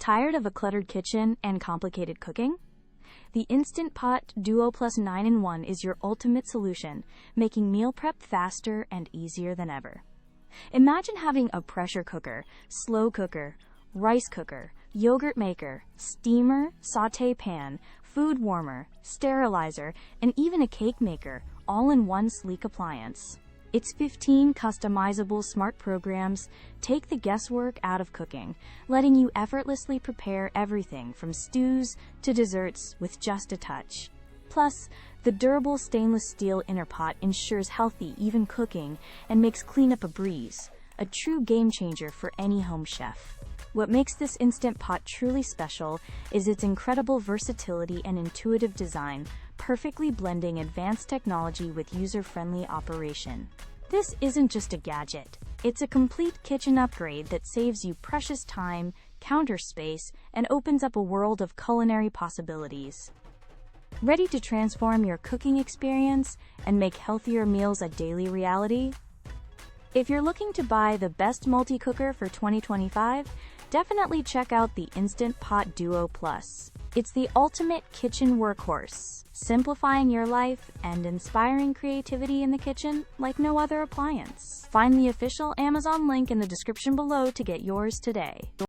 Tired of a cluttered kitchen and complicated cooking? The Instant Pot Duo Plus 9-in-1 is your ultimate solution, making meal prep faster and easier than ever. Imagine having a pressure cooker, slow cooker, rice cooker, yogurt maker, steamer, sauté pan, food warmer, sterilizer, and even a cake maker, all in one sleek appliance. Its 15 customizable smart programs take the guesswork out of cooking, letting you effortlessly prepare everything from stews to desserts with just a touch. Plus, the durable stainless steel inner pot ensures healthy, even cooking and makes cleanup a breeze, a true game changer for any home chef. What makes this Instant Pot truly special is its incredible versatility and intuitive design, perfectly blending advanced technology with user-friendly operation. This isn't just a gadget. It's a complete kitchen upgrade that saves you precious time, counter space, and opens up a world of culinary possibilities. Ready to transform your cooking experience and make healthier meals a daily reality? If you're looking to buy the best multi-cooker for 2025, definitely check out the Instant Pot Duo Plus. It's the ultimate kitchen workhorse, simplifying your life and inspiring creativity in the kitchen like no other appliance. Find the official Amazon link in the description below to get yours today.